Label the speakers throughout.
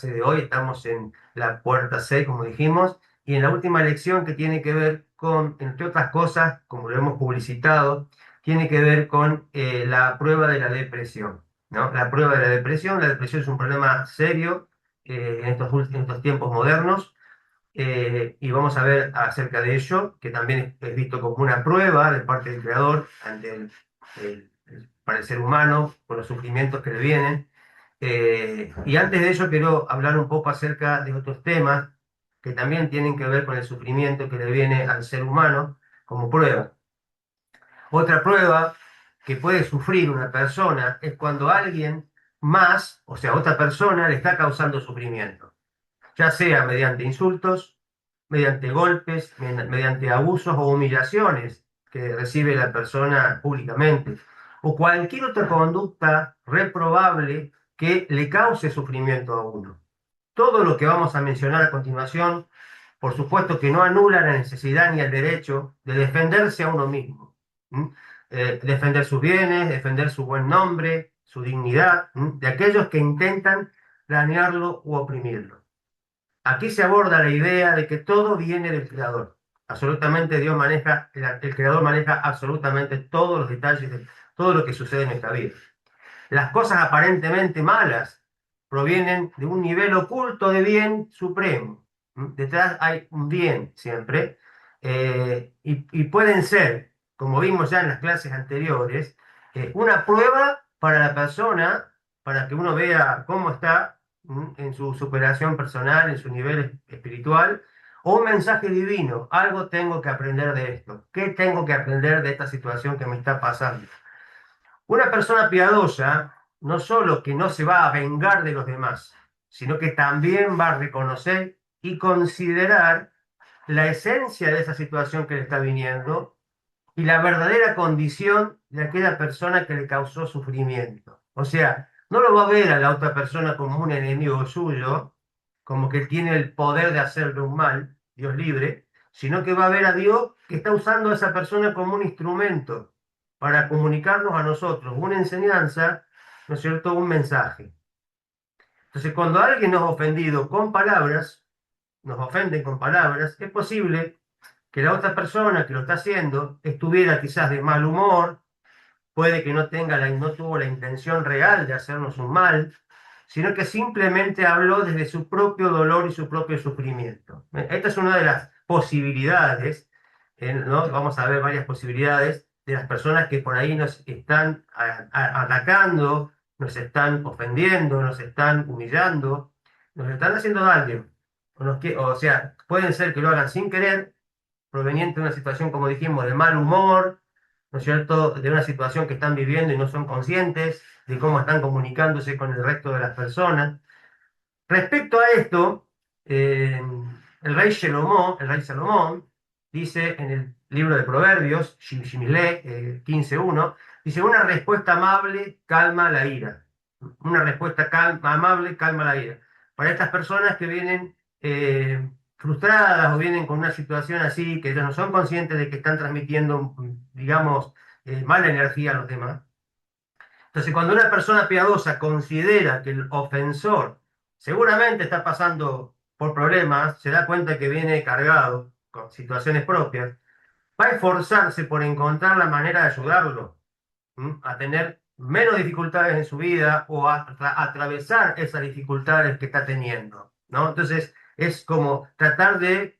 Speaker 1: de hoy, estamos en la puerta 6, como dijimos, y en la última lección que tiene que ver con, entre otras cosas, como lo hemos publicitado, tiene que ver con la prueba de la depresión, ¿no? La depresión es un problema serio en estos tiempos modernos, y vamos a ver acerca de ello, que también es visto como una prueba de parte del Creador ante para el ser humano, por los sufrimientos que le vienen. Y antes de ello quiero hablar un poco acerca de otros temas que también tienen que ver con el sufrimiento que le viene al ser humano como prueba. Otra prueba que puede sufrir una persona es cuando alguien más, o sea, otra persona, le está causando sufrimiento, ya sea mediante insultos, mediante golpes, mediante abusos o humillaciones que recibe la persona públicamente, o cualquier otra conducta reprobable que le cause sufrimiento a uno. Todo lo que vamos a mencionar a continuación, por supuesto que no anula la necesidad ni el derecho de defenderse a uno mismo. ¿Mm? Defender sus bienes, defender su buen nombre, su dignidad, de aquellos que intentan dañarlo u oprimirlo. Aquí se aborda la idea de que todo viene del Creador. Absolutamente Dios maneja, el Creador maneja absolutamente todos los detalles de todo lo que sucede en esta vida. Las cosas aparentemente malas provienen de un nivel oculto de bien supremo. Detrás hay un bien siempre, y pueden ser, como vimos ya en las clases anteriores, una prueba para la persona, para que uno vea cómo está en su superación personal, en su nivel espiritual, o un mensaje divino, algo tengo que aprender de esto, ¿qué tengo que aprender de esta situación que me está pasando? Una persona piadosa no solo que no se va a vengar de los demás, sino que también va a reconocer y considerar la esencia de esa situación que le está viniendo y la verdadera condición de aquella persona que le causó sufrimiento. O sea, no lo va a ver a la otra persona como un enemigo suyo, como que tiene el poder de hacerle un mal, Dios libre, sino que va a ver a Dios que está usando a esa persona como un instrumento para comunicarnos a nosotros una enseñanza, ¿no es cierto?, un mensaje. Entonces, cuando alguien nos ha ofendido con palabras, nos ofenden con palabras, es posible que la otra persona que lo está haciendo estuviera quizás de mal humor, puede que no tuvo la intención real de hacernos un mal, sino que simplemente habló desde su propio dolor y su propio sufrimiento. Esta es una de las posibilidades, ¿no? Vamos a ver varias posibilidades de las personas que por ahí nos están atacando, nos están ofendiendo, nos están humillando, nos están haciendo daño. O sea, pueden ser que lo hagan sin querer, proveniente de una situación, como dijimos, de mal humor, ¿no es cierto?, de una situación que están viviendo y no son conscientes de cómo están comunicándose con el resto de las personas. Respecto a esto, el rey Salomón, dice en el libro de Proverbios, Shimile 15:1, dice, una respuesta amable calma la ira. Una respuesta amable calma la ira. Para estas personas que vienen frustradas o vienen con una situación así, que ellos no son conscientes de que están transmitiendo, digamos, mala energía a los demás. Entonces, cuando una persona piadosa considera que el ofensor seguramente está pasando por problemas, se da cuenta que viene cargado con situaciones propias, va a esforzarse por encontrar la manera de ayudarlo, a tener menos dificultades en su vida o a atravesar esas dificultades que está teniendo, ¿no? Entonces, es como tratar de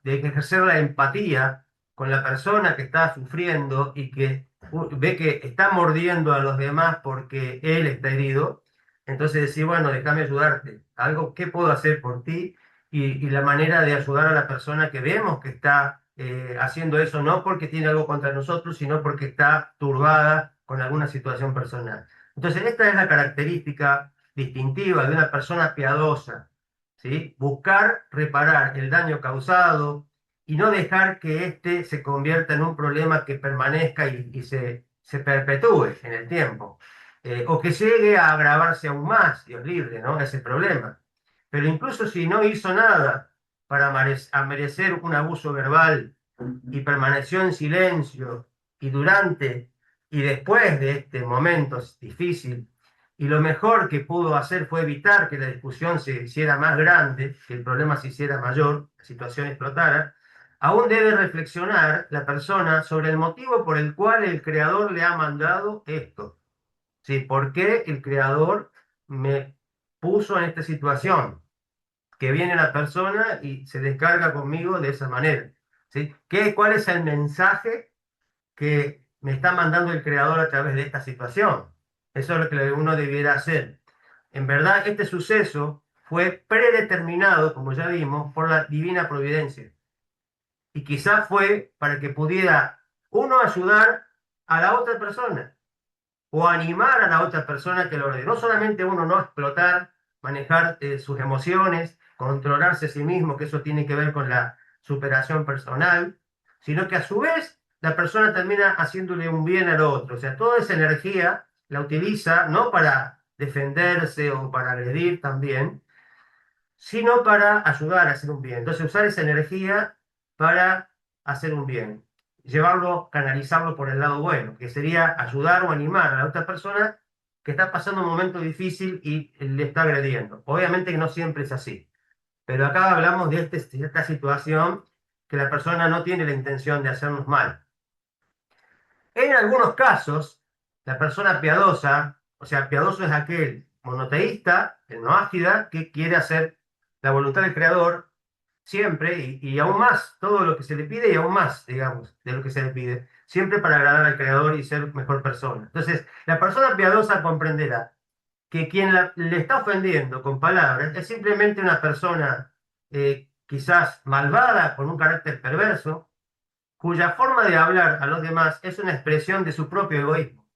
Speaker 1: ejercer la empatía con la persona que está sufriendo y que ve que está mordiendo a los demás porque él está herido. Entonces decir, bueno, déjame ayudarte. Algo, ¿qué puedo hacer por ti? Y la manera de ayudar a la persona que vemos que está haciendo eso, no porque tiene algo contra nosotros, sino porque está turbada con alguna situación personal. Entonces, esta es la característica distintiva de una persona piadosa, ¿sí? Buscar reparar el daño causado y no dejar que éste se convierta en un problema que permanezca y se perpetúe en el tiempo, o que llegue a agravarse aún más, Dios libre, ¿no? Ese problema. Pero incluso si no hizo nada para merecer un abuso verbal y permaneció en silencio y durante y después de este momento difícil, y lo mejor que pudo hacer fue evitar que la discusión se hiciera más grande, que el problema se hiciera mayor, la situación explotara, aún debe reflexionar la persona sobre el motivo por el cual el creador le ha mandado esto. ¿Sí? ¿Por qué el creador me puso en esta situación? Que viene la persona y se descarga conmigo de esa manera. ¿Sí? ¿Cuál es el mensaje que me está mandando el creador a través de esta situación? Eso es lo que uno debiera hacer. En verdad, este suceso fue predeterminado, como ya vimos, por la divina providencia. Y quizás fue para que pudiera uno ayudar a la otra persona o animar a la otra persona que lo rodee. No solamente uno no explotar, manejar sus emociones, controlarse a sí mismo, que eso tiene que ver con la superación personal, sino que a su vez la persona termina haciéndole un bien al otro. O sea, toda esa energía la utiliza no para defenderse o para agredir también, sino para ayudar a hacer un bien. Entonces, usar esa energía para hacer un bien, llevarlo, canalizarlo por el lado bueno, que sería ayudar o animar a la otra persona que está pasando un momento difícil y le está agrediendo. Obviamente que no siempre es así, pero acá hablamos de esta situación que la persona no tiene la intención de hacernos mal. En algunos casos, la persona piadosa, o sea, piadoso es aquel monoteísta, el noáfida, que quiere hacer la voluntad del Creador siempre y aún más, todo lo que se le pide y aún más, digamos, de lo que se le pide, siempre para agradar al Creador y ser mejor persona. Entonces, la persona piadosa comprenderá que quien le está ofendiendo con palabras es simplemente una persona quizás malvada, con un carácter perverso, cuya forma de hablar a los demás es una expresión de su propio egoísmo.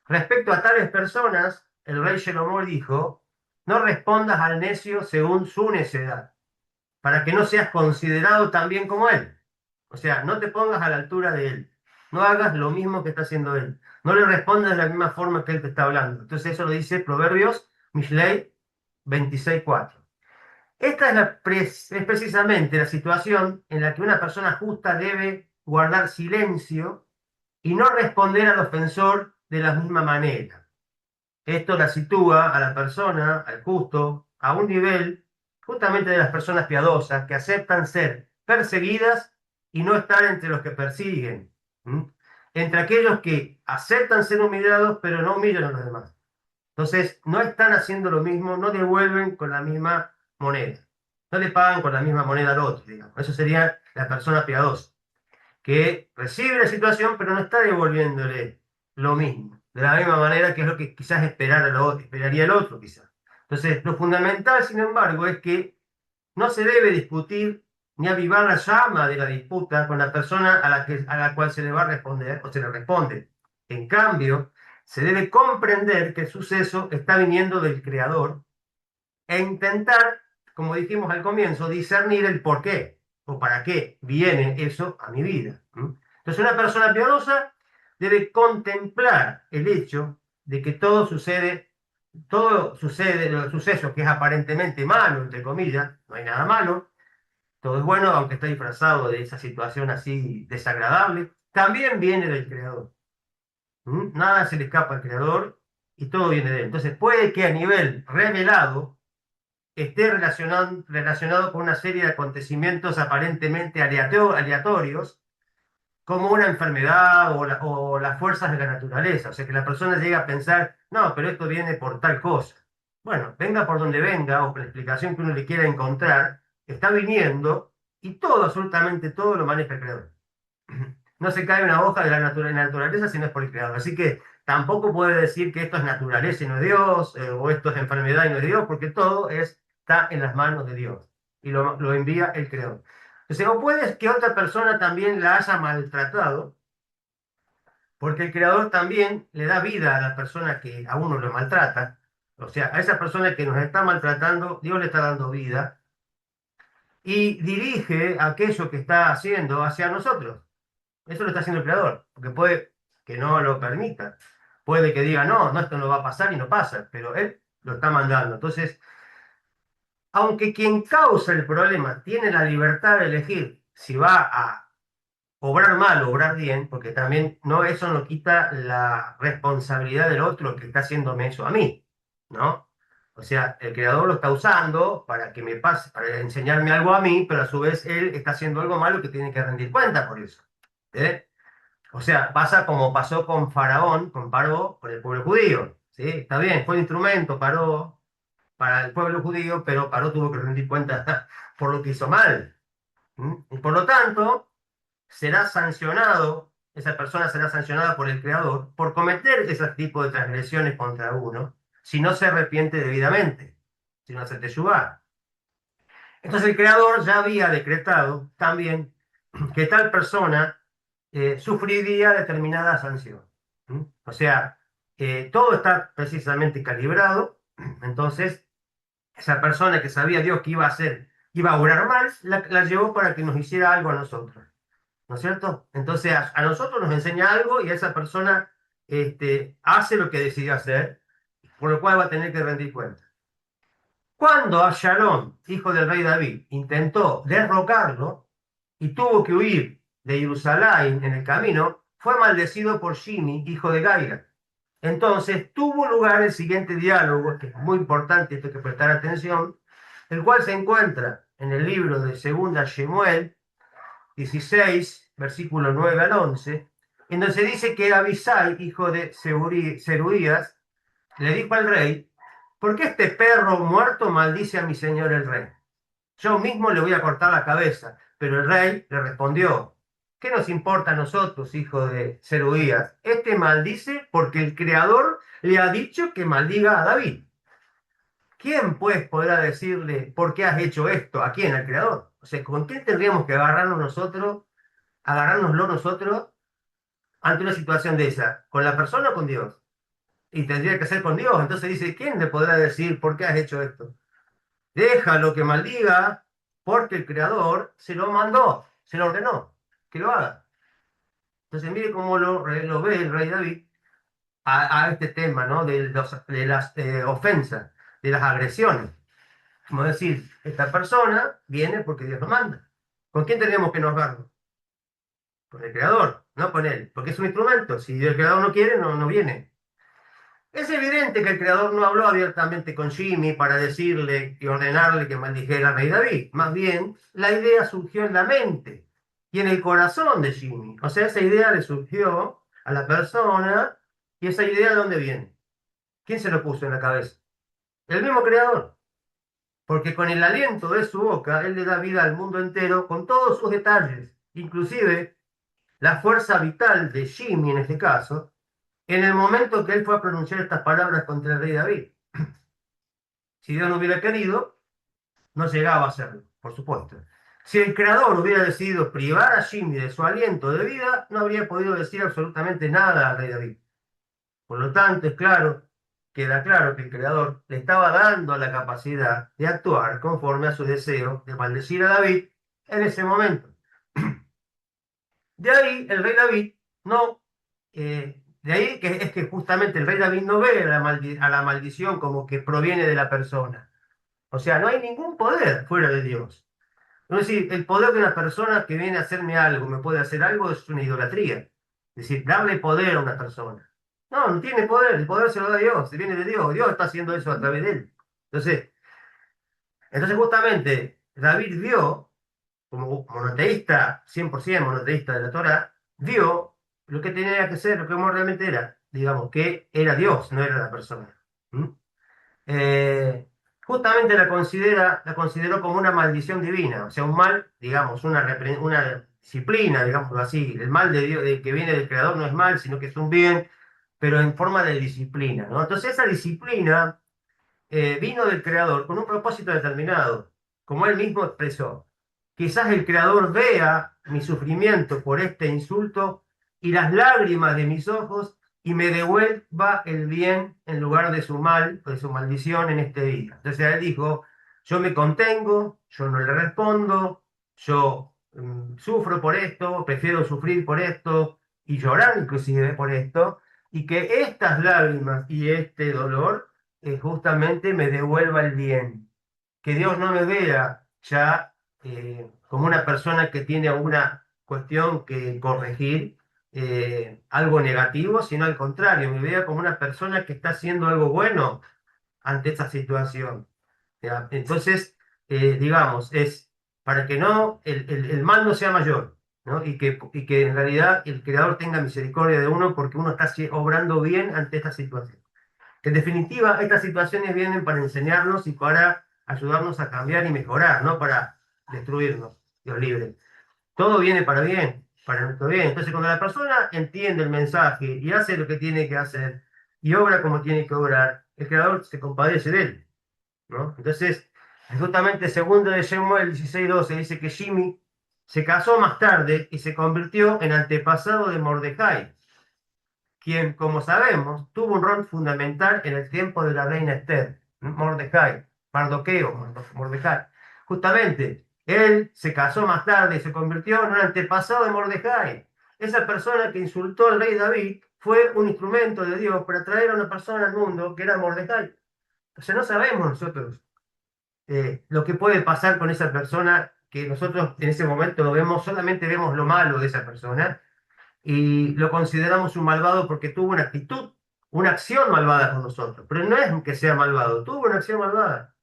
Speaker 1: Respecto a tales personas, el rey Salomón dijo, no respondas al necio según su necedad, para que no seas considerado también como él. O sea, no te pongas a la altura de él. No hagas lo mismo que está haciendo él. No le respondas de la misma forma que él te está hablando. Entonces eso lo dice Proverbios, Mishlei 26:4. Esta es precisamente la situación en la que una persona justa debe guardar silencio y no responder al ofensor de la misma manera. Esto la sitúa a la persona, al justo, a un nivel justamente de las personas piadosas que aceptan ser perseguidas y no estar entre los que persiguen. ¿Mm? Entre aquellos que aceptan ser humillados pero no humillan a los demás. Entonces, no están haciendo lo mismo, no devuelven con la misma moneda. No le pagan con la misma moneda al otro, digamos. Eso sería la persona piadosa, que recibe la situación, pero no está devolviéndole lo mismo. De la misma manera que es lo que quizás esperaría el otro, quizás. Entonces, lo fundamental, sin embargo, es que no se debe discutir ni avivar la llama de la disputa con la persona a la cual se le va a responder o se le responde. En cambio, se debe comprender que el suceso está viniendo del Creador e intentar, como dijimos al comienzo, discernir el por qué o para qué viene eso a mi vida. Entonces, una persona piadosa debe contemplar el hecho de que todo sucede, los sucesos que es aparentemente malo, entre comillas, no hay nada malo, todo es bueno, aunque está disfrazado de esa situación así desagradable, también viene del Creador. Nada se le escapa al Creador y todo viene de él. Entonces puede que a nivel revelado esté relacionado con una serie de acontecimientos aparentemente aleatorios, como una enfermedad o las fuerzas de la naturaleza. O sea, que la persona llega a pensar, no, pero esto viene por tal cosa. Bueno, venga por donde venga o por la explicación que uno le quiera encontrar, está viniendo y todo, absolutamente todo lo maneja el creador. No se cae una hoja de la naturaleza si no es por el creador. Así que tampoco puede decir que esto es naturaleza y no es Dios, o esto es enfermedad y no es Dios, porque todo está en las manos de Dios y lo envía el creador. Entonces, o puede que otra persona también la haya maltratado, porque el creador también le da vida a la persona que a uno lo maltrata. O sea, a esa persona que nos está maltratando, Dios le está dando vida y dirige aquello que está haciendo hacia nosotros. Eso lo está haciendo el creador, porque puede que no lo permita. Puede que diga, no, no, esto no va a pasar y no pasa, pero él lo está mandando. Entonces, aunque quien causa el problema tiene la libertad de elegir si va a obrar mal o obrar bien, porque también no, eso no quita la responsabilidad del otro que está haciéndome eso a mí, ¿no? O sea, el creador lo está usando para que me pase, para enseñarme algo a mí, pero a su vez él está haciendo algo malo que tiene que rendir cuenta por eso. ¿Eh? O sea, pasa como pasó con Faraón, con Paró, con el pueblo judío. ¿Sí? Está bien, fue un instrumento, Paró, para el pueblo judío, pero Paró tuvo que rendir cuenta por lo que hizo mal. ¿Mm? Y por lo tanto, será sancionado, esa persona será sancionada por el Creador por cometer ese tipo de transgresiones contra uno, si no se arrepiente debidamente, si no hace teshuvá. Entonces el Creador ya había decretado también que tal persona sufriría determinada sanción. ¿Mm? O sea, todo está precisamente calibrado, entonces esa persona que sabía Dios que iba a hacer, iba a obrar mal, la llevó para que nos hiciera algo a nosotros. ¿No es cierto? Entonces a nosotros nos enseña algo y esa persona hace lo que decidió hacer, por lo cual va a tener que rendir cuenta. Cuando Absalón, hijo del rey David, intentó derrocarlo y tuvo que huir de Jerusalén en el camino, fue maldecido por Shimi, hijo de Gaira. Entonces tuvo lugar el siguiente diálogo, que es muy importante, esto hay que prestar atención, el cual se encuentra en el libro de Segunda Shemuel, 16, versículo 9 al 11, en donde se dice que Abisai, hijo de Zeruías, le dijo al rey: ¿por qué este perro muerto maldice a mi señor el rey? Yo mismo le voy a cortar la cabeza. Pero el rey le respondió: ¿qué nos importa a nosotros, hijo de Zeruías? Este maldice porque el Creador le ha dicho que maldiga a David. ¿Quién, pues, podrá decirle por qué has hecho esto? ¿A quién? Al Creador. O sea, ¿con qué tendríamos que agarrárnoslo nosotros ante una situación de esa? ¿Con la persona o con Dios? Y tendría que ser con Dios. Entonces dice: ¿quién le podrá decir por qué has hecho esto? Déjalo que maldiga, porque el Creador se lo mandó, se lo ordenó, que lo haga. Entonces mire cómo lo ve el rey David a este tema, ¿no? De las ofensas, de las agresiones. Como decir, esta persona viene porque Dios lo manda. ¿Con quién tenemos que enojarnos? Con el Creador, no con él, porque es un instrumento. Si el Creador no quiere, no viene. Es evidente que el creador no habló abiertamente con Jimmy para decirle y ordenarle que maldijera al rey David. Más bien, la idea surgió en la mente y en el corazón de Jimmy. O sea, esa idea le surgió a la persona. ¿Y esa idea de dónde viene? ¿Quién se lo puso en la cabeza? El mismo creador. Porque con el aliento de su boca, él le da vida al mundo entero con todos sus detalles, inclusive la fuerza vital de Jimmy en este caso, en el momento que él fue a pronunciar estas palabras contra el rey David. Si Dios no hubiera querido, no llegaba a hacerlo, por supuesto. Si el creador hubiera decidido privar a Jimmy de su aliento de vida, no habría podido decir absolutamente nada al rey David. Por lo tanto, queda claro que el creador le estaba dando la capacidad de actuar conforme a su deseo de maldecir a David en ese momento. De ahí el rey David no, de ahí que es que justamente el rey David no ve a la maldición como que proviene de la persona. O sea, no hay ningún poder fuera de Dios. Es decir, el poder de una persona que viene a hacerme algo, me puede hacer algo, es una idolatría. Es decir, darle poder a una persona. No, no tiene poder, el poder se lo da Dios, viene de Dios, Dios está haciendo eso a través de él. Entonces justamente David vio, como monoteísta, 100% monoteísta de la Torah, vio lo que tenía que ser, lo que realmente era, digamos, que era Dios, no era la persona. ¿Mm? eh, Justamente la consideró como una maldición divina, o sea, un mal, digamos, una disciplina, digámoslo así. El mal de Dios, que viene del Creador no es mal, sino que es un bien, pero en forma de disciplina, ¿no? Entonces esa disciplina vino del Creador con un propósito determinado, como él mismo expresó. Quizás el Creador vea mi sufrimiento por este insulto y las lágrimas de mis ojos y me devuelva el bien en lugar de su mal o de su maldición en este día. Entonces él dijo: yo me contengo, yo no le respondo, yo sufro por esto, prefiero sufrir por esto y llorar inclusive por esto, y que estas lágrimas y este dolor justamente me devuelva el bien. Que Dios no me vea ya como una persona que tiene cuestión que corregir algo negativo, sino al contrario, me vea como una persona que está haciendo algo bueno ante esta situación. ¿Ya? Entonces, digamos, es para que no el mal no sea mayor, ¿no? Y que en realidad el Creador tenga misericordia de uno porque uno está obrando bien ante esta situación. En definitiva, estas situaciones vienen para enseñarnos y para ayudarnos a cambiar y mejorar, no para destruirnos, Dios libre. Todo viene para bien, para nuestro bien. Entonces, cuando la persona entiende el mensaje y hace lo que tiene que hacer y obra como tiene que obrar, el Creador se compadece de él, ¿no? Entonces, justamente segundo de Samuel 16:12 dice que Jimmy se casó más tarde y se convirtió en antepasado de Mordecai, quien, como sabemos, tuvo un rol fundamental en el tiempo de la reina Esther, Mordecai, Mardoqueo, Mordecai. Justamente, él se casó más tarde y se convirtió en un antepasado de Mordecai. Esa persona que insultó al rey David fue un instrumento de Dios para traer a una persona al mundo que era Mordecai. O sea, no sabemos nosotros lo que puede pasar con esa persona que nosotros en ese momento lo vemos, solamente vemos lo malo de esa persona y lo consideramos un malvado porque tuvo una actitud, una acción malvada con nosotros. Pero no es que sea malvado, tuvo una acción malvada.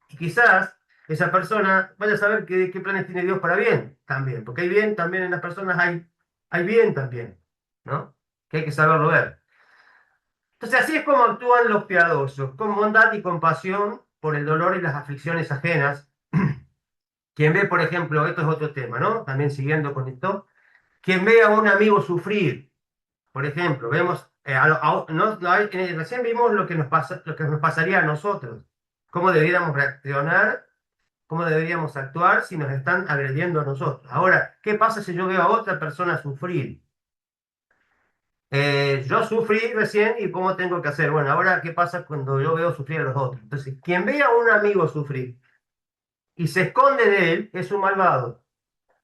Speaker 1: Y quizás esa persona vaya a saber qué planes tiene Dios para bien también, porque hay bien también en las personas, hay bien también, ¿no? Que hay que saberlo ver. Entonces así es como actúan los piadosos, con bondad y compasión por el dolor y las aflicciones ajenas. Quien ve, por ejemplo, esto es otro tema, ¿no? También siguiendo con esto, quien ve a un amigo sufrir. Por ejemplo, vemos, recién vimos lo que nos pasa, lo que nos pasaría a nosotros, cómo deberíamos reaccionar, cómo deberíamos actuar si nos están agrediendo a nosotros. Ahora, ¿qué pasa si yo veo a otra persona sufrir? Yo sufrí recién y cómo tengo que hacer. Bueno, ahora, ¿qué pasa cuando yo veo sufrir a los otros? Entonces, quien ve a un amigo sufrir y se esconde de él es un malvado.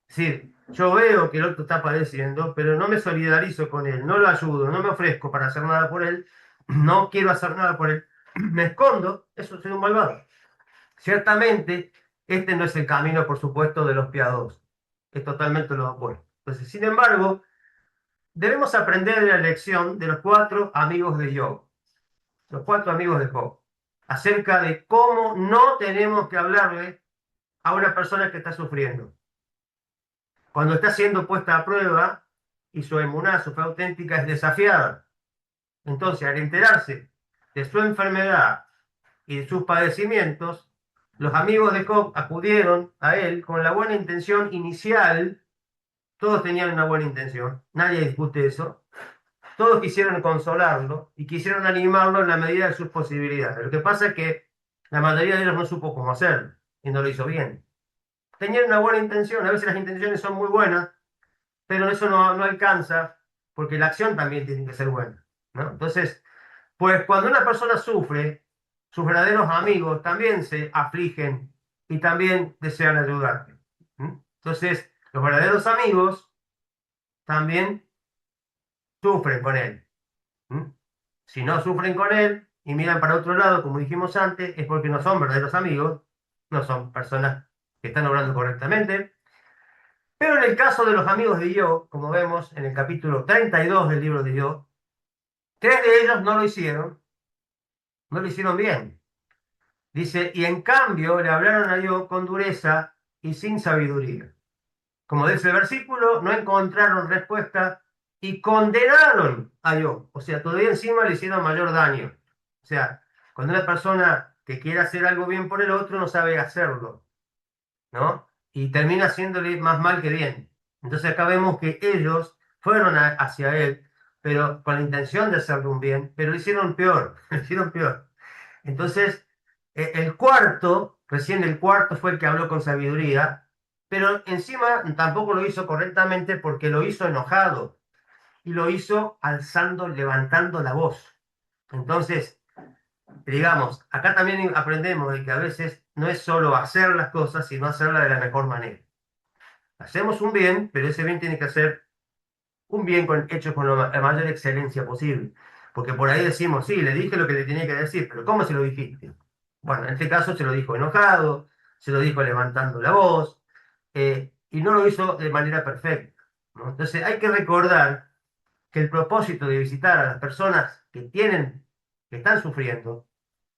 Speaker 1: Es decir, yo veo que el otro está padeciendo, pero no me solidarizo con él, no lo ayudo, no me ofrezco para hacer nada por él, no quiero hacer nada por él, me escondo, eso soy un malvado. Ciertamente, este no es el camino, por supuesto, de los piadosos, es totalmente lo opuesto. Entonces, sin embargo, debemos aprender de la lección de los cuatro amigos de Job, los cuatro amigos de Job, acerca de cómo no tenemos que hablarle a una persona que está sufriendo. Cuando está siendo puesta a prueba y su emuná, su fe auténtica, es desafiada. Entonces, al enterarse de su enfermedad y de sus padecimientos, los amigos de Job acudieron a él con la buena intención inicial. Todos tenían una buena intención, nadie discute eso. Todos quisieron consolarlo y quisieron animarlo en la medida de sus posibilidades. Lo que pasa es que la mayoría de ellos no supo cómo hacerlo y no lo hizo bien. Tenían una buena intención, a veces las intenciones son muy buenas, pero eso no alcanza porque la acción también tiene que ser buena, ¿no? Entonces, pues cuando una persona sufre, sus verdaderos amigos también se afligen y también desean ayudarte. Entonces, los verdaderos amigos también sufren con él. ¿Mm? Si no sufren con él y miran para otro lado, como dijimos antes, es porque no son verdaderos amigos, no son personas que están obrando correctamente. Pero en el caso de los amigos de Job, como vemos en el capítulo 32 del libro de Job, tres de ellos no lo hicieron bien. Dice, y en cambio le hablaron a Job con dureza y sin sabiduría. Como dice el versículo, no encontraron respuesta y condenaron a Job. O sea, todavía encima le hicieron mayor daño. O sea, cuando una persona que quiere hacer algo bien por el otro no sabe hacerlo, ¿no? Y termina haciéndole más mal que bien. Entonces acá vemos que ellos fueron hacia él, pero con la intención de hacerle un bien, pero lo hicieron peor, lo hicieron peor. Entonces, recién el cuarto fue el que habló con sabiduría, pero encima tampoco lo hizo correctamente porque lo hizo enojado y lo hizo alzando, levantando la voz. Entonces, digamos, acá también aprendemos de que a veces no es solo hacer las cosas, sino hacerlas de la mejor manera. Hacemos un bien, pero ese bien tiene que ser un bien hecho con la mayor excelencia posible. Porque por ahí decimos, sí, le dije lo que le tenía que decir, pero ¿cómo se lo dijiste? Bueno, en este caso se lo dijo enojado, se lo dijo levantando la voz. y no lo hizo de manera perfecta, ¿no? Entonces hay que recordar que el propósito de visitar a las personas que están sufriendo,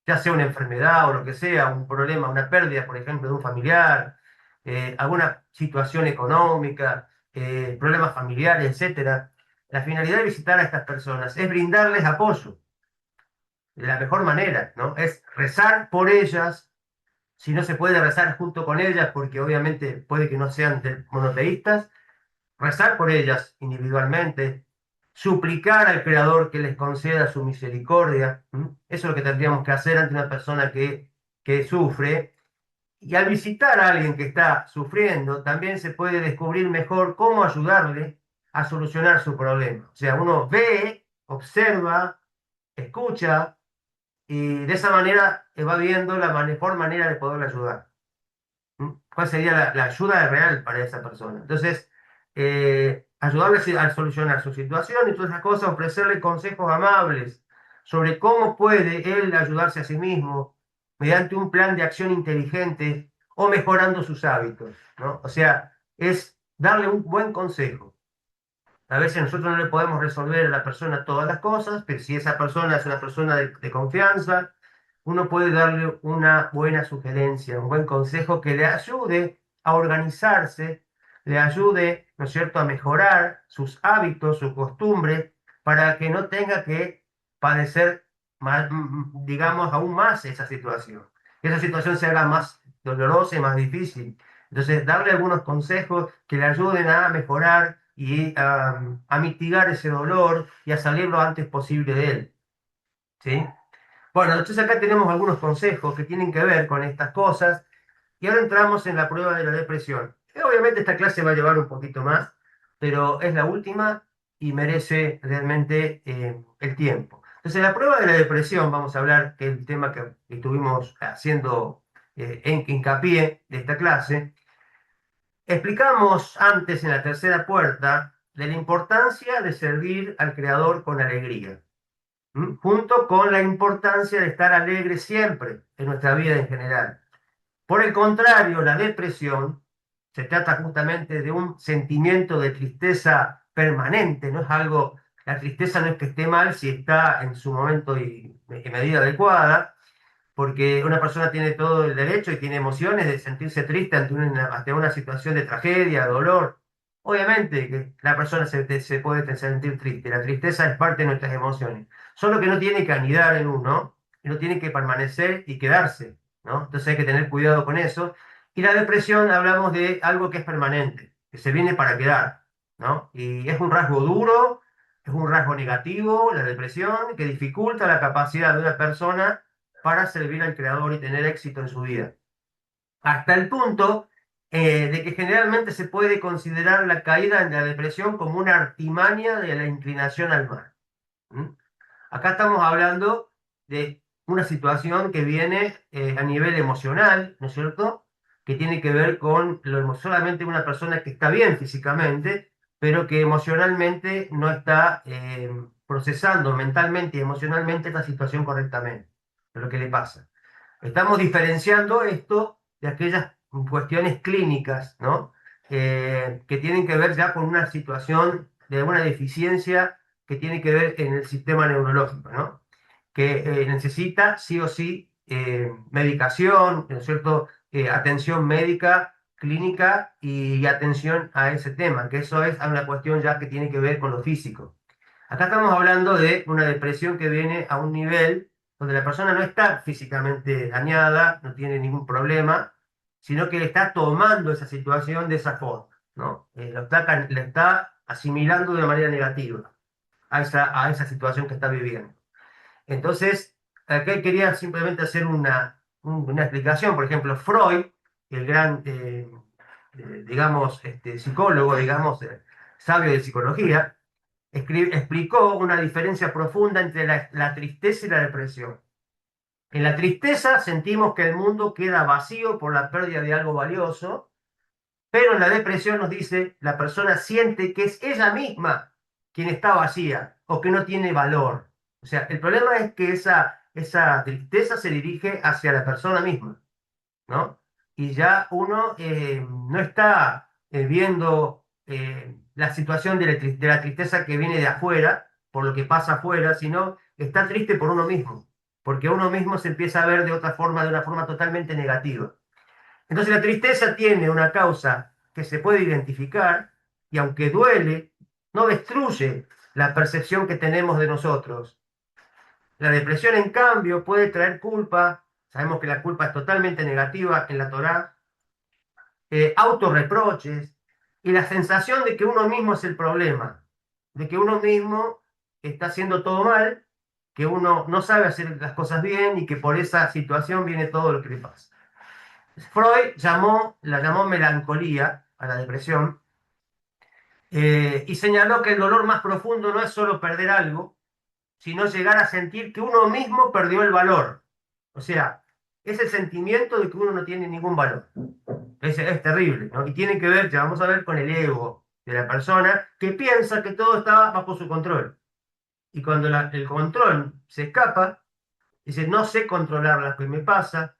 Speaker 1: ya sea una enfermedad o lo que sea, un problema, una pérdida, por ejemplo, de un familiar, alguna situación económica, problemas familiares, etcétera. La finalidad de visitar a estas personas es brindarles apoyo de la mejor manera, ¿no? Es rezar por ellas, si no se puede rezar junto con ellas, porque obviamente puede que no sean monoteístas, rezar por ellas individualmente, suplicar al Creador que les conceda su misericordia. ¿M? Eso es lo que tendríamos que hacer ante una persona que sufre. Y al visitar a alguien que está sufriendo, también se puede descubrir mejor cómo ayudarle a solucionar su problema. O sea, uno ve, observa, escucha y de esa manera va viendo la mejor manera de poderle ayudar. ¿Mm? ¿Cuál sería la ayuda real para esa persona? Entonces, ayudarle a solucionar su situación y todas esas cosas, ofrecerle consejos amables sobre cómo puede él ayudarse a sí mismo mediante un plan de acción inteligente o mejorando sus hábitos, ¿no? O sea, es darle un buen consejo. A veces nosotros no le podemos resolver a la persona todas las cosas, pero si esa persona es una persona de confianza, uno puede darle una buena sugerencia, un buen consejo que le ayude a organizarse, le ayude, ¿no es cierto?, a mejorar sus hábitos, su costumbre, para que no tenga que padecer, digamos, aún más esa situación. Que esa situación se haga más dolorosa y más difícil. Entonces, darle algunos consejos que le ayuden a mejorar y a mitigar ese dolor y a salir lo antes posible de él. ¿Sí? Bueno, entonces acá tenemos algunos consejos que tienen que ver con estas cosas y ahora entramos en la prueba de la depresión. Obviamente esta clase va a llevar un poquito más, pero es la última y merece realmente el tiempo. Entonces, la prueba de la depresión, vamos a hablar, que es el tema que estuvimos haciendo en hincapié de esta clase. Explicamos antes en la tercera puerta de la importancia de servir al Creador con alegría, junto con la importancia de estar alegre siempre en nuestra vida en general. Por el contrario, la depresión se trata justamente de un sentimiento de tristeza permanente, no es algo, la tristeza no es que esté mal si está en su momento y medida adecuada, porque una persona tiene todo el derecho y tiene emociones de sentirse triste ante una situación de tragedia, dolor. Obviamente que la persona se puede sentir triste, la tristeza es parte de nuestras emociones, solo que no tiene que anidar en uno, y no tiene que permanecer y quedarse, ¿no? Entonces hay que tener cuidado con eso. Y la depresión hablamos de algo que es permanente, que se viene para quedar, ¿no? Y es un rasgo duro, es un rasgo negativo, la depresión, que dificulta la capacidad de una persona para servir al Creador y tener éxito en su vida. Hasta el punto de que generalmente se puede considerar la caída en la depresión como una artimaña de la inclinación al mal. ¿Mm? Acá estamos hablando de una situación que viene a nivel emocional, ¿no es cierto? Que tiene que ver con solamente una persona que está bien físicamente, pero que emocionalmente no está procesando mentalmente y emocionalmente esta situación correctamente, de lo que le pasa. Estamos diferenciando esto de aquellas cuestiones clínicas, ¿no? Que tienen que ver ya con una situación de una deficiencia que tiene que ver en el sistema neurológico, ¿no? Que necesita sí o sí medicación, ¿no es cierto? Atención médica, clínica y atención a ese tema, que eso es una cuestión ya que tiene que ver con lo físico. Acá estamos hablando de una depresión que viene a un nivel donde la persona no está físicamente dañada, no tiene ningún problema, sino que está tomando esa situación de esa forma, ¿no? Le está asimilando de una manera negativa a esa situación que está viviendo. Entonces, acá quería simplemente hacer una explicación. Por ejemplo, Freud, el gran, digamos, psicólogo, digamos, sabio de psicología, explicó una diferencia profunda entre la tristeza y la depresión. En la tristeza sentimos que el mundo queda vacío por la pérdida de algo valioso, pero en la depresión nos dice, la persona siente que es ella misma quien está vacía o que no tiene valor. O sea, el problema es que esa tristeza se dirige hacia la persona misma, ¿no? Y ya uno no está viendo la situación de la tristeza que viene de afuera, por lo que pasa afuera, sino está triste por uno mismo, porque uno mismo se empieza a ver de otra forma, de una forma totalmente negativa. Entonces la tristeza tiene una causa que se puede identificar y aunque duele, no destruye la percepción que tenemos de nosotros. La depresión, en cambio, puede traer culpa. Sabemos que la culpa es totalmente negativa en la Torá, autorreproches y la sensación de que uno mismo es el problema, de que uno mismo está haciendo todo mal, que uno no sabe hacer las cosas bien y que por esa situación viene todo lo que le pasa. Freud la llamó melancolía a la depresión, y señaló que el dolor más profundo no es solo perder algo, sino llegar a sentir que uno mismo perdió el valor. O sea, es el sentimiento de que uno no tiene ningún valor. Es terrible, ¿no? Y tiene que ver, ya vamos a ver, con el ego de la persona que piensa que todo está bajo su control. Y cuando el control se escapa, dice, no sé controlar lo que me pasa,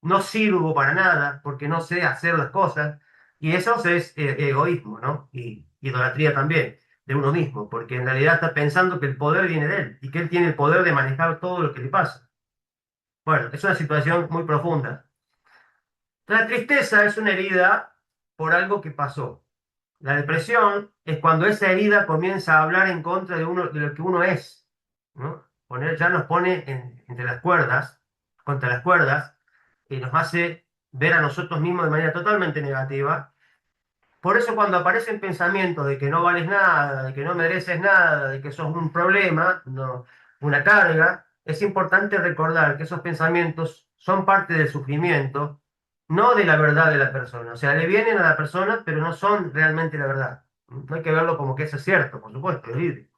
Speaker 1: no sirvo para nada porque no sé hacer las cosas. Y eso es egoísmo, ¿no? Y idolatría también de uno mismo, porque en realidad está pensando que el poder viene de él y que él tiene el poder de manejar todo lo que le pasa. Bueno, es una situación muy profunda. La tristeza es una herida por algo que pasó. La depresión es cuando esa herida comienza a hablar en contra de uno, de lo que uno es, ¿no? Ya nos pone entre las cuerdas, contra las cuerdas, y nos hace ver a nosotros mismos de manera totalmente negativa. Por eso cuando aparecen pensamientos de que no vales nada, de que no mereces nada, de que sos un problema, una carga, es importante recordar que esos pensamientos son parte del sufrimiento, no de la verdad de la persona. O sea, le vienen a la persona, pero no son realmente la verdad. No hay que verlo como que eso es cierto, por supuesto, es libre.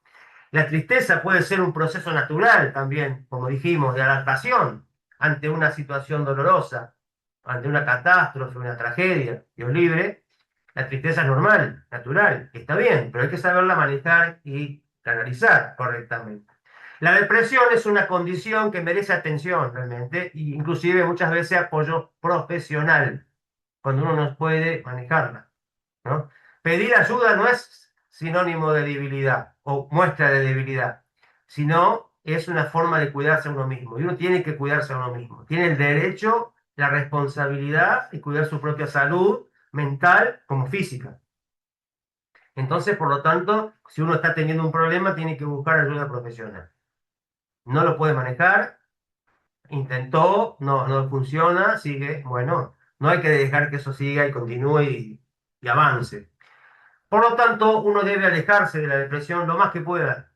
Speaker 1: La tristeza puede ser un proceso natural también, como dijimos, de adaptación ante una situación dolorosa, ante una catástrofe, una tragedia. Dios libre, la tristeza es normal, natural, está bien, pero hay que saberla manejar y canalizar correctamente. La depresión es una condición que merece atención realmente, e inclusive muchas veces apoyo profesional, cuando uno no puede manejarla, ¿no? Pedir ayuda no es sinónimo de debilidad o muestra de debilidad, sino es una forma de cuidarse a uno mismo. Y uno tiene que cuidarse a uno mismo. Tiene el derecho, la responsabilidad de cuidar su propia salud mental como física. Entonces, por lo tanto, si uno está teniendo un problema, tiene que buscar ayuda profesional. No lo puede manejar, intentó, no funciona, sigue. Bueno, no hay que dejar que eso siga y continúe y avance. Por lo tanto, uno debe alejarse de la depresión lo más que pueda,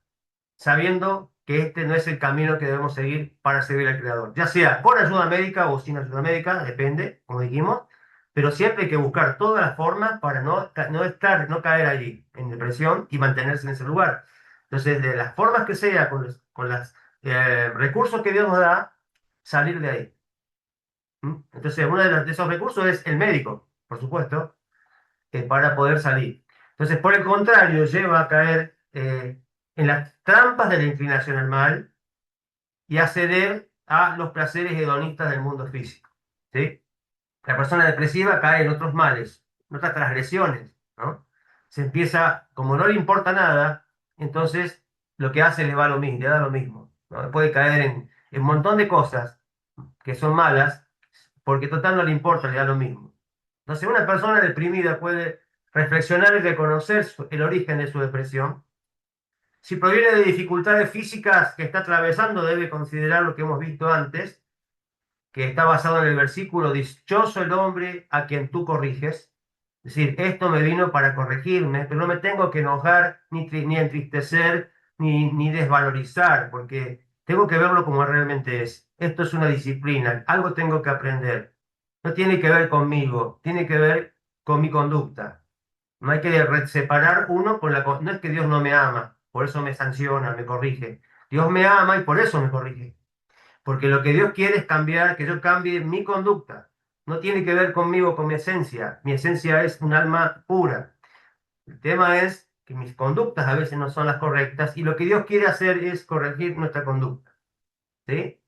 Speaker 1: sabiendo que este no es el camino que debemos seguir para servir al Creador, ya sea con ayuda médica o sin ayuda médica, depende, como dijimos, pero siempre hay que buscar todas las formas para no caer allí en depresión y mantenerse en ese lugar. Entonces, de las formas que sea, con los recursos que Dios nos da, salir de ahí. ¿Mm? Entonces, uno de esos recursos es el médico, por supuesto, para poder salir. Entonces, por el contrario, lleva a caer en las trampas de la inclinación al mal y a ceder a los placeres hedonistas del mundo físico. ¿Sí? La persona depresiva cae en otros males, en otras transgresiones, ¿no? Se empieza, como no le importa nada, entonces lo que hace le va lo mismo, le da lo mismo, ¿no? Puede caer en un montón de cosas que son malas, porque total no le importa, le da lo mismo. Entonces, una persona deprimida puede reflexionar y reconocer el origen de su depresión. Si proviene de dificultades físicas que está atravesando, debe considerar lo que hemos visto antes, que está basado en el versículo, dichoso el hombre a quien tú corriges. Es decir, esto me vino para corregirme, pero no me tengo que enojar, ni entristecer, ni desvalorizar, porque tengo que verlo como realmente es. Esto es una disciplina, algo tengo que aprender. No tiene que ver conmigo, tiene que ver con mi conducta. No hay que separar uno con No es que Dios no me ama, por eso me sanciona, me corrige. Dios me ama y por eso me corrige. Porque lo que Dios quiere es cambiar, que yo cambie mi conducta. No tiene que ver conmigo, con mi esencia. Mi esencia es un alma pura. El tema es que mis conductas a veces no son las correctas y lo que Dios quiere hacer es corregir nuestra conducta. ¿Sí?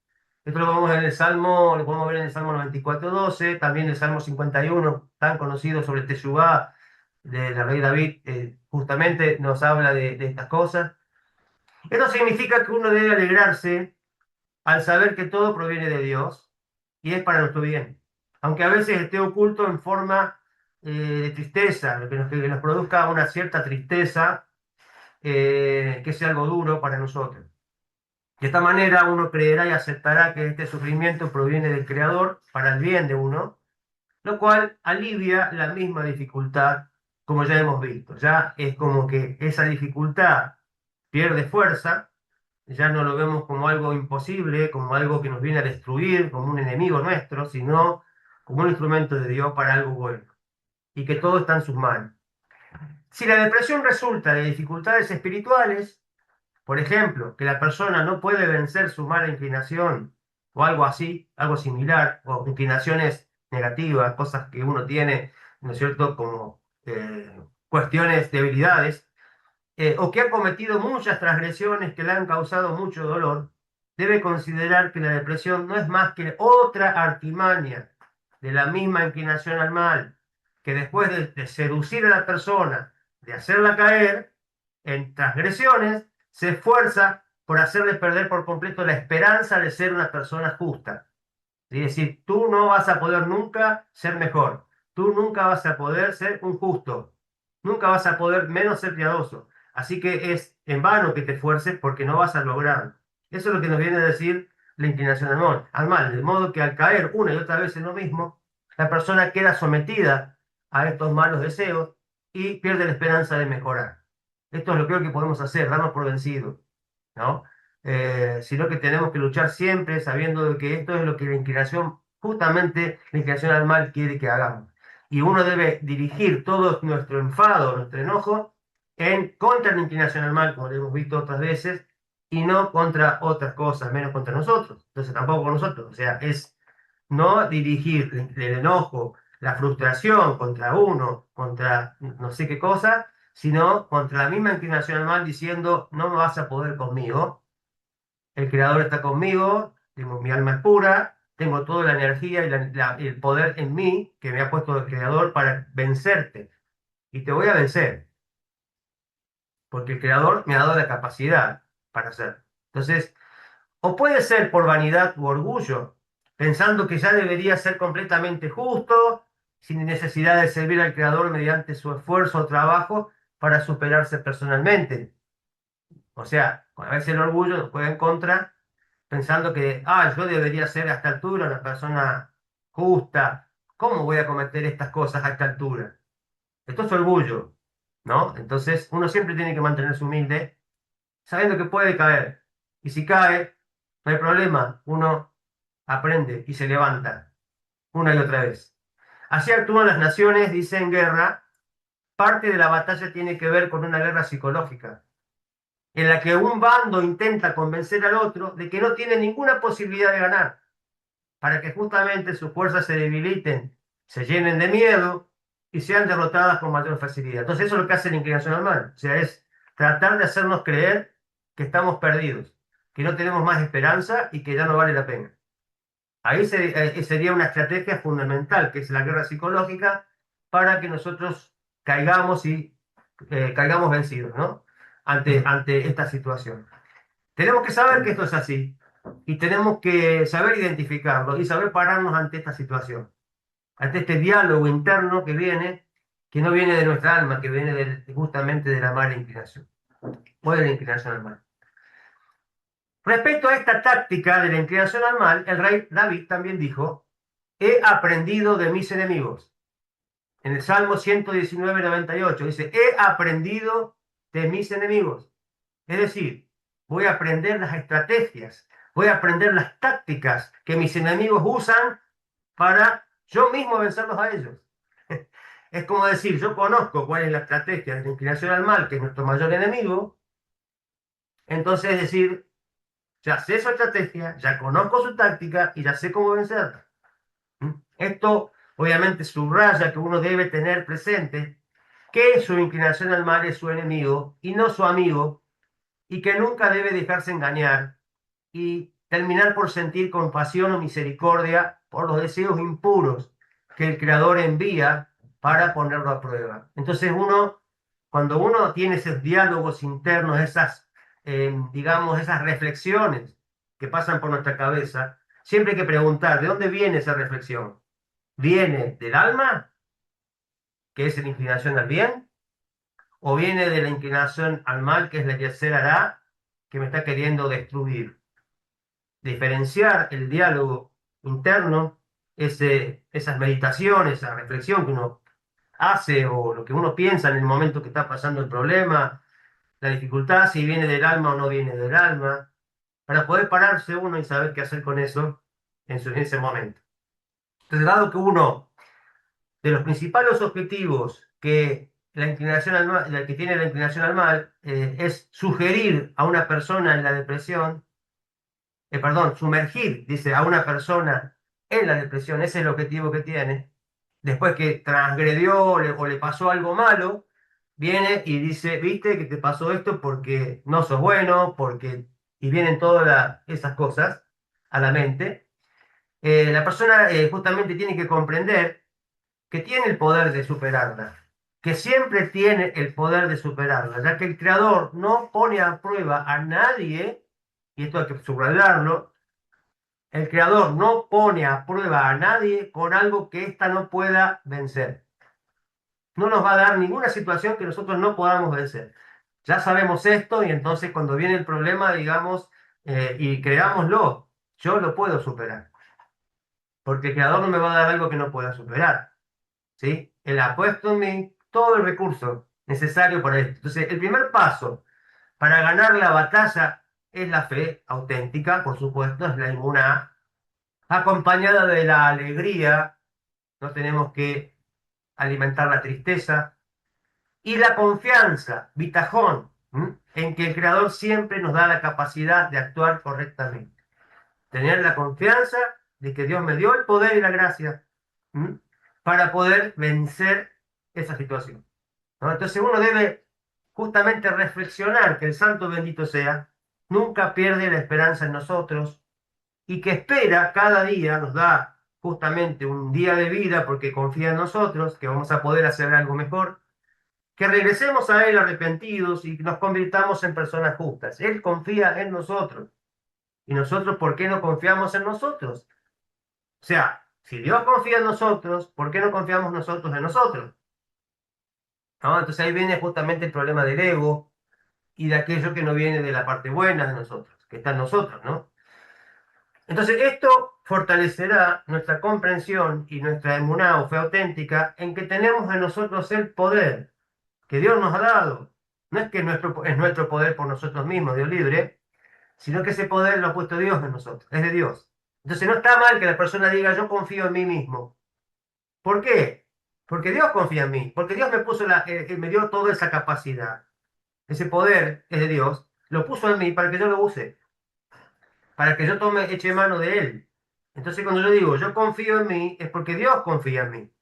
Speaker 1: Esto lo vamos a ver en el Salmo, lo podemos ver en el Salmo 94:12, también el Salmo 51, tan conocido sobre Teshuvá, del rey David, justamente nos habla de estas cosas. Esto significa que uno debe alegrarse al saber que todo proviene de Dios y es para nuestro bien, aunque a veces esté oculto en forma de tristeza, que nos produzca una cierta tristeza, que sea algo duro para nosotros. De esta manera uno creerá y aceptará que este sufrimiento proviene del Creador para el bien de uno, lo cual alivia la misma dificultad, como ya hemos visto. Ya es como que esa dificultad pierde fuerza, ya no lo vemos como algo imposible, como algo que nos viene a destruir, como un enemigo nuestro, sino como un instrumento de Dios para algo bueno, y que todo está en sus manos. Si la depresión resulta de dificultades espirituales, por ejemplo, que la persona no puede vencer su mala inclinación o algo así, algo similar, o inclinaciones negativas, cosas que uno tiene, ¿no es cierto?, como cuestiones, debilidades, o que ha cometido muchas transgresiones que le han causado mucho dolor, debe considerar que la depresión no es más que otra artimaña de la misma inclinación al mal, que después de seducir a la persona, de hacerla caer en transgresiones, se esfuerza por hacerle perder por completo la esperanza de ser una persona justa. Es decir, tú no vas a poder nunca ser mejor, tú nunca vas a poder ser un justo, nunca vas a poder menos ser piadoso. Así que es en vano que te esfuerces porque no vas a lograrlo. Eso es lo que nos viene a decir la inclinación al mal, de modo que al caer una y otra vez en lo mismo, la persona queda sometida a estos malos deseos y pierde la esperanza de mejorar. Esto es lo peor que podemos hacer, darnos por vencidos, ¿no? Sino que tenemos que luchar siempre sabiendo de que esto es lo que la inclinación, justamente la inclinación al mal quiere que hagamos. Y uno debe dirigir todo nuestro enfado, nuestro enojo, en contra la inclinación al mal, como lo hemos visto otras veces, y no contra otras cosas, menos contra nosotros. Entonces tampoco con nosotros. O sea, es no dirigir el enojo, la frustración contra uno, contra no sé qué cosa, sino contra la misma inclinación al mal diciendo, no me vas a poder conmigo, el Creador está conmigo, tengo, mi alma es pura, tengo toda la energía y el poder en mí que me ha puesto el Creador para vencerte. Y te voy a vencer, porque el Creador me ha dado la capacidad para hacerlo. Entonces, o puede ser por vanidad u orgullo, pensando que ya debería ser completamente justo, sin necesidad de servir al Creador mediante su esfuerzo o trabajo para superarse personalmente. O sea, a veces el orgullo nos juega en contra pensando que, yo debería ser a esta altura una persona justa. ¿Cómo voy a cometer estas cosas a esta altura? Esto es orgullo, ¿no? Entonces, uno siempre tiene que mantenerse humilde, sabiendo que puede caer. Y si cae, no hay problema, uno aprende y se levanta una y otra vez. Así actúan las naciones, dice en guerra. Parte de la batalla tiene que ver con una guerra psicológica en la que un bando intenta convencer al otro de que no tiene ninguna posibilidad de ganar, para que justamente sus fuerzas se debiliten, se llenen de miedo y sean derrotadas con mayor facilidad. Entonces eso es lo que hace la inclinación al mal, o sea, es tratar de hacernos creer que estamos perdidos, que no tenemos más esperanza y que ya no vale la pena. Ahí sería una estrategia fundamental, que es la guerra psicológica, para que nosotros caigamos y caigamos vencidos, ¿no? Ante esta situación. Tenemos que saber que esto es así y tenemos que saber identificarlo y saber pararnos ante esta situación, ante este diálogo interno que no viene de nuestra alma, que viene justamente de la mala inclinación o de la inclinación al mal. Respecto a esta táctica de la inclinación al mal, el rey David también dijo, he aprendido de mis enemigos. En el Salmo 119:98 dice, he aprendido de mis enemigos. Es decir, voy a aprender las estrategias, voy a aprender las tácticas que mis enemigos usan para yo mismo vencerlos a ellos. Es como decir, yo conozco cuál es la estrategia de la inclinación al mal, que es nuestro mayor enemigo, entonces es decir, ya sé su estrategia, ya conozco su táctica y ya sé cómo vencerla. Esto obviamente subraya que uno debe tener presente que su inclinación al mal es su enemigo y no su amigo, y que nunca debe dejarse engañar y terminar por sentir compasión o misericordia por los deseos impuros que el Creador envía para ponerlo a prueba. Entonces cuando uno tiene esos diálogos internos, digamos, esas reflexiones que pasan por nuestra cabeza, siempre hay que preguntar, ¿de dónde viene esa reflexión? ¿Viene del alma, que es la inclinación al bien? ¿O viene de la inclinación al mal, que es la Yetzer Hará, que me está queriendo destruir? Diferenciar el diálogo interno, esas meditaciones, esa reflexión que uno hace o lo que uno piensa en el momento que está pasando el problema, la dificultad, si viene del alma o no viene del alma, para poder pararse uno y saber qué hacer con eso en ese momento. Entonces, dado que uno de los principales objetivos que la inclinación al mal, la que tiene la inclinación al mal, es sugerir a una persona en la depresión, perdón, sumergir, dice, a una persona en la depresión, ese es el objetivo que tiene. Después que transgredió o le pasó algo malo, viene y dice, viste que te pasó esto porque no sos bueno, y vienen todas esas cosas a la mente. La persona justamente tiene que comprender que tiene el poder de superarla, que siempre tiene el poder de superarla, ya que el creador no pone a prueba a nadie, y esto hay que subrayarlo. El creador no pone a prueba a nadie con algo que ésta no pueda vencer. No nos va a dar ninguna situación que nosotros no podamos vencer. Ya sabemos esto y entonces cuando viene el problema, digamos, y creámoslo, yo lo puedo superar, porque el creador no me va a dar algo que no pueda superar, ¿sí? Él ha puesto en mí todo el recurso necesario para esto. Entonces, el primer paso para ganar la batalla es la fe auténtica, por supuesto, es la inmuná, acompañada de la alegría. No tenemos que alimentar la tristeza y la confianza, bitajón, en que el Creador siempre nos da la capacidad de actuar correctamente. Tener la confianza de que Dios me dio el poder y la gracia, ¿m? Para poder vencer esa situación, ¿no? Entonces uno debe justamente reflexionar que el Santo bendito sea, nunca pierde la esperanza en nosotros y que espera cada día, nos da justamente un día de vida porque confía en nosotros, que vamos a poder hacer algo mejor, que regresemos a Él arrepentidos y nos convirtamos en personas justas. Él confía en nosotros. ¿Y nosotros por qué no confiamos en nosotros? O sea, si Dios confía en nosotros, ¿por qué no confiamos nosotros en nosotros? ¿No? Entonces ahí viene justamente el problema del ego y de aquello que no viene de la parte buena de nosotros, que está en nosotros, ¿no? Entonces, esto fortalecerá nuestra comprensión y nuestra emuná o fe auténtica en que tenemos en nosotros el poder que Dios nos ha dado. No es que es nuestro poder por nosotros mismos, Dios libre, sino que ese poder lo ha puesto Dios en nosotros, es de Dios. Entonces, no está mal que la persona diga, yo confío en mí mismo. ¿Por qué? Porque Dios confía en mí, porque Dios me dio toda esa capacidad. Ese poder es de Dios, lo puso en mí para que yo lo use, para que yo eche mano de Él. Entonces cuando yo digo, yo confío en mí, es porque Dios confía en mí.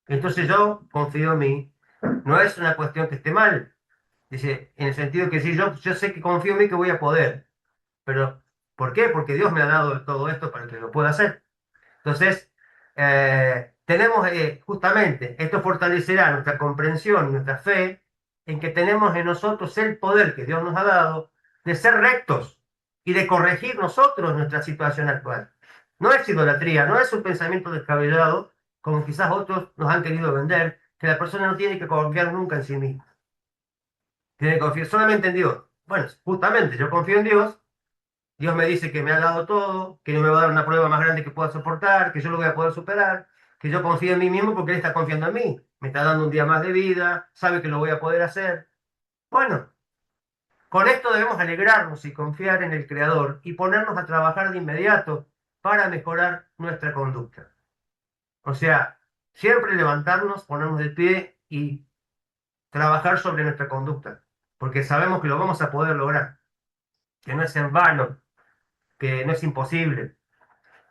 Speaker 1: Entonces yo confío en mí. No es una cuestión que esté mal. Dice, en el sentido que si yo sé que confío en mí que voy a poder. Pero, ¿por qué? Porque Dios me ha dado todo esto para que lo pueda hacer. Entonces, tenemos justamente, esto fortalecerá nuestra comprensión y nuestra fe en que tenemos en nosotros el poder que Dios nos ha dado de ser rectos y de corregir nosotros nuestra situación actual. No es idolatría, no es un pensamiento descabellado, como quizás otros nos han querido vender, que la persona no tiene que confiar nunca en sí misma, tiene que confiar solamente en Dios. Bueno, justamente yo confío en Dios. Dios me dice que me ha dado todo, que no me va a dar una prueba más grande que pueda soportar, que yo lo voy a poder superar, que yo confío en mí mismo porque Él está confiando en mí. Me está dando un día más de vida, sabe que lo voy a poder hacer. Bueno, con esto debemos alegrarnos y confiar en el Creador y ponernos a trabajar de inmediato para mejorar nuestra conducta. O sea, siempre levantarnos, ponernos de pie y trabajar sobre nuestra conducta, porque sabemos que lo vamos a poder lograr, que no es en vano, que no es imposible,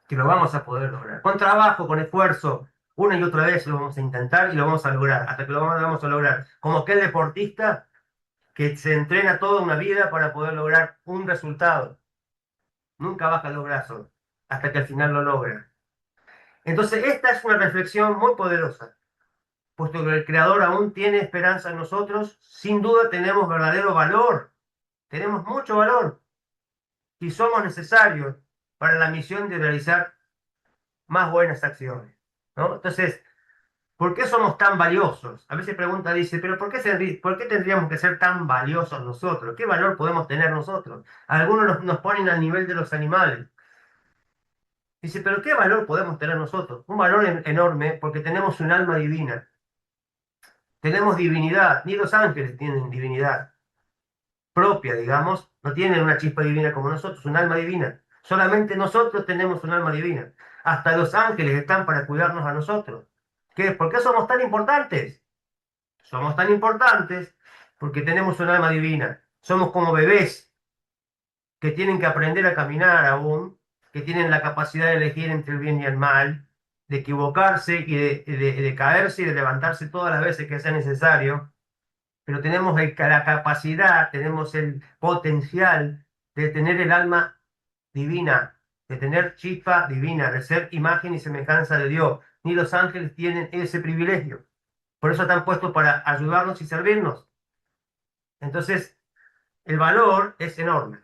Speaker 1: que lo vamos a poder lograr. Con trabajo, con esfuerzo, una y otra vez lo vamos a intentar y lo vamos a lograr, hasta que lo vamos a lograr. Como aquel deportista que se entrena toda una vida para poder lograr un resultado. Nunca baja los brazos hasta que al final lo logra. Entonces, esta es una reflexión muy poderosa, puesto que el Creador aún tiene esperanza en nosotros, sin duda tenemos verdadero valor, tenemos mucho valor y somos necesarios para la misión de realizar más buenas acciones, ¿no? Entonces, ¿por qué somos tan valiosos? A veces pregunta, dice, pero ¿por qué tendríamos que ser tan valiosos nosotros? ¿Qué valor podemos tener nosotros? Algunos nos ponen al nivel de los animales. Dice, pero ¿qué valor podemos tener nosotros? Un valor enorme porque tenemos un alma divina. Tenemos divinidad. Ni los ángeles tienen divinidad propia, digamos. No tienen una chispa divina como nosotros, un alma divina. Solamente nosotros tenemos un alma divina. Hasta los ángeles están para cuidarnos a nosotros. ¿Por qué somos tan importantes? Somos tan importantes porque tenemos un alma divina. Somos como bebés que tienen que aprender a caminar aún, que tienen la capacidad de elegir entre el bien y el mal, de equivocarse y de caerse y de levantarse todas las veces que sea necesario, pero tenemos la capacidad, tenemos el potencial de tener el alma divina, de tener chispa divina, de ser imagen y semejanza de Dios. Ni los ángeles tienen ese privilegio. Por eso están puestos para ayudarnos y servirnos. Entonces, el valor es enorme.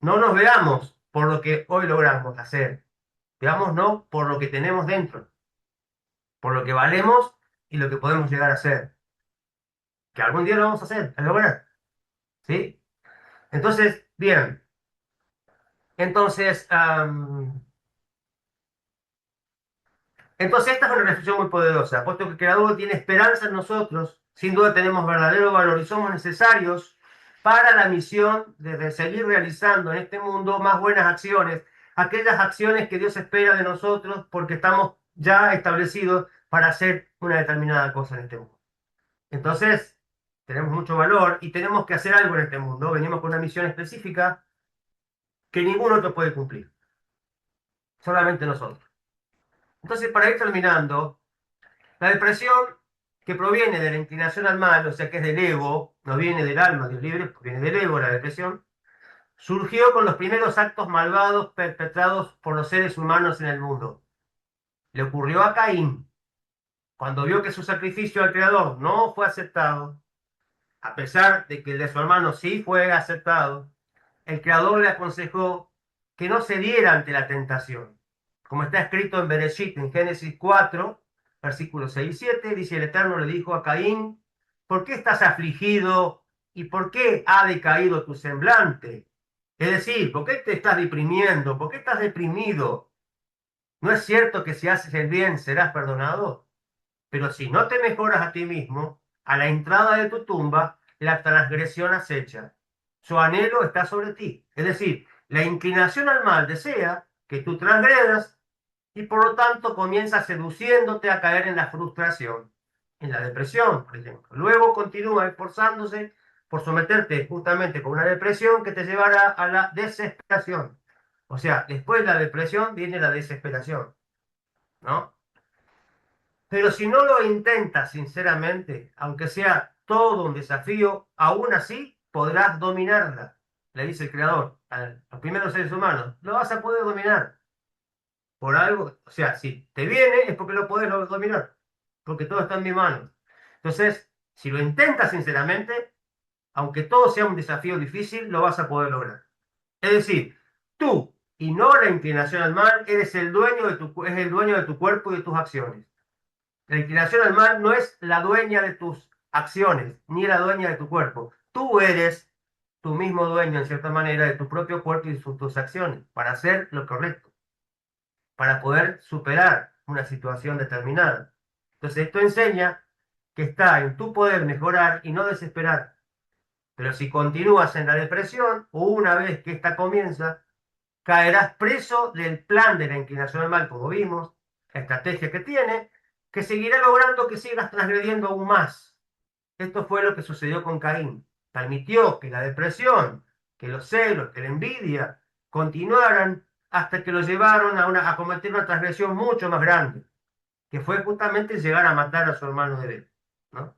Speaker 1: No nos veamos por lo que hoy logramos hacer, veámonos por lo que tenemos dentro, por lo que valemos y lo que podemos llegar a hacer, que algún día lo vamos a hacer, a lograr, ¿sí? Entonces, bien, entonces, entonces esta es una reflexión muy poderosa, puesto que el Creador tiene esperanza en nosotros, sin duda tenemos verdadero valor y somos necesarios para la misión de seguir realizando en este mundo más buenas acciones, aquellas acciones que Dios espera de nosotros porque estamos ya establecidos para hacer una determinada cosa en este mundo. Entonces, tenemos mucho valor y tenemos que hacer algo en este mundo. Venimos con una misión específica que ningún otro puede cumplir, solamente nosotros. Entonces, para ir terminando, la depresión que proviene de la inclinación al mal, o sea que es del ego, no viene del alma, Dios libre, viene del ego, la depresión, surgió con los primeros actos malvados perpetrados por los seres humanos en el mundo. Le ocurrió a Caín, cuando vio que su sacrificio al Creador no fue aceptado, a pesar de que el de su hermano sí fue aceptado, el Creador le aconsejó que no cediera ante la tentación. Como está escrito en Bereshit, en Génesis 4, versículos 6 y 7, dice el Eterno le dijo a Caín, ¿por qué estás afligido y por qué ha decaído tu semblante? Es decir, ¿por qué te estás deprimiendo? ¿Por qué estás deprimido? ¿No es cierto que si haces el bien serás perdonado? Pero si no te mejoras a ti mismo, a la entrada de tu tumba, la transgresión acecha. Su anhelo está sobre ti. Es decir, la inclinación al mal desea que tú transgredas y por lo tanto comienza seduciéndote a caer en la frustración, en la depresión, por ejemplo. Luego continúa esforzándose por someterte justamente con una depresión que te llevará a la desesperación. O sea, después de la depresión viene la desesperación, ¿no? Pero si no lo intentas sinceramente, aunque sea todo un desafío, aún así podrás dominarla, le dice el creador a los primeros seres humanos. Lo vas a poder dominar por algo, o sea, si te viene es porque lo podés dominar, porque todo está en mi mano. Entonces, si lo intentas sinceramente, aunque todo sea un desafío difícil, lo vas a poder lograr. Es decir, tú y no la inclinación al mal, eres el dueño es el dueño de tu cuerpo y de tus acciones. La inclinación al mal no es la dueña de tus acciones, ni la dueña de tu cuerpo. Tú eres tu mismo dueño, en cierta manera, de tu propio cuerpo y de tus acciones, para hacer lo correcto, para poder superar una situación determinada. Entonces, esto enseña que está en tu poder mejorar y no desesperar. Pero si continúas en la depresión, o una vez que esta comienza, caerás preso del plan de la inclinación al mal, como vimos, la estrategia que tiene, que seguirá logrando que sigas transgrediendo aún más. Esto fue lo que sucedió con Caín. Permitió que la depresión, que los celos, que la envidia continuaran hasta que lo llevaron a cometer una transgresión mucho más grande, que fue justamente llegar a matar a su hermano de él, ¿no?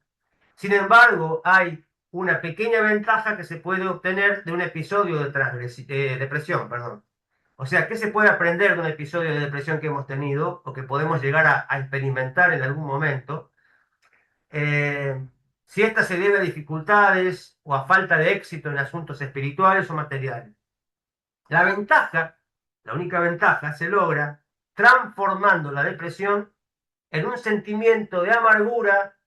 Speaker 1: Sin embargo, hay una pequeña ventaja que se puede obtener de un episodio de depresión, perdón. O sea, ¿qué se puede aprender de un episodio de depresión que hemos tenido o que podemos llegar a experimentar en algún momento? Eh, si esta se debe a dificultades o a falta de éxito en asuntos espirituales o materiales. La ventaja, la única ventaja, se logra transformando la depresión en un sentimiento de amargura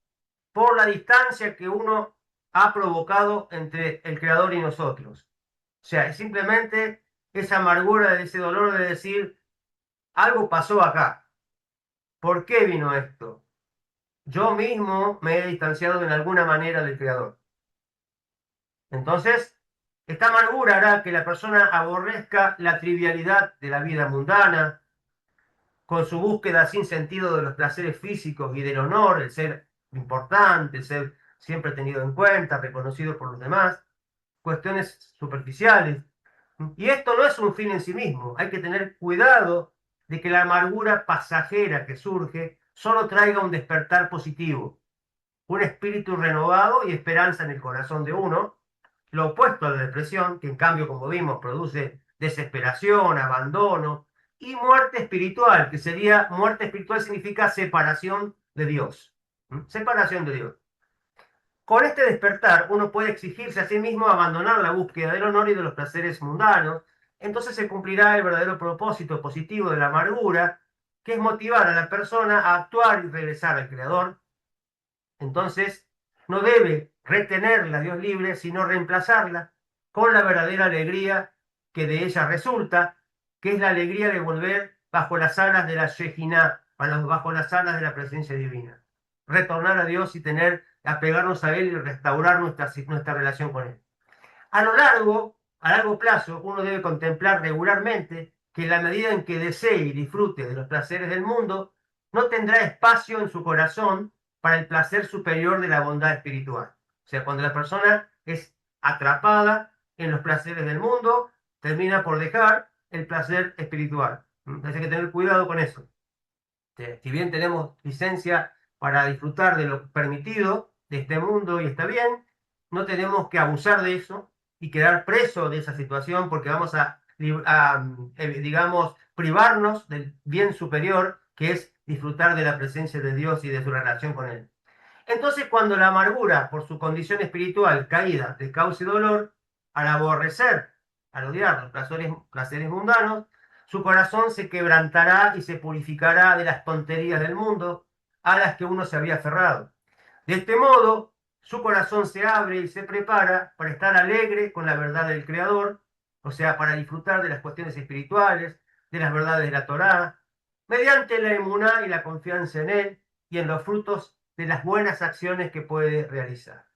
Speaker 1: por la distancia que uno ha provocado entre el Creador y nosotros. O sea, es simplemente esa amargura, de ese dolor de decir, algo pasó acá. ¿Por qué vino esto? Yo mismo me he distanciado en alguna manera del Creador. Entonces, esta amargura hará que la persona aborrezca la trivialidad de la vida mundana, con su búsqueda sin sentido de los placeres físicos y del honor, el ser importante, el ser siempre tenido en cuenta, reconocido por los demás, cuestiones superficiales. Y esto no es un fin en sí mismo. Hay que tener cuidado de que la amargura pasajera que surge solo traiga un despertar positivo, un espíritu renovado y esperanza en el corazón de uno, lo opuesto a la depresión, que en cambio, como vimos, produce desesperación, abandono y muerte espiritual, que sería, muerte espiritual significa separación de Dios. ¿Mm? Separación de Dios. Con este despertar, uno puede exigirse a sí mismo abandonar la búsqueda del honor y de los placeres mundanos. Entonces se cumplirá el verdadero propósito positivo de la amargura, que es motivar a la persona a actuar y regresar al Creador. Entonces, no debe retenerla, Dios libre, sino reemplazarla con la verdadera alegría que de ella resulta, que es la alegría de volver bajo las alas de la Shekinah, bajo las alas de la presencia divina. Retornar a Dios y apegarnos a Él y restaurar nuestra relación con Él. A largo plazo, uno debe contemplar regularmente que en la medida en que desee y disfrute de los placeres del mundo, no tendrá espacio en su corazón para el placer superior de la bondad espiritual. O sea, cuando la persona es atrapada en los placeres del mundo, termina por dejar el placer espiritual. Entonces hay que tener cuidado con eso. Si bien tenemos licencia para disfrutar de lo permitido de este mundo y está bien, no tenemos que abusar de eso y quedar preso de esa situación porque vamos digamos, privarnos del bien superior que es disfrutar de la presencia de Dios y de su relación con Él. Entonces, cuando la amargura por su condición espiritual caída de causa y dolor, al aborrecer, al odiar los placeres mundanos, su corazón se quebrantará y se purificará de las tonterías del mundo a las que uno se había aferrado. De este modo, su corazón se abre y se prepara para estar alegre con la verdad del Creador, o sea, para disfrutar de las cuestiones espirituales, de las verdades de la Torá, mediante la emuná y la confianza en Él y en los frutos de las buenas acciones que puede realizar.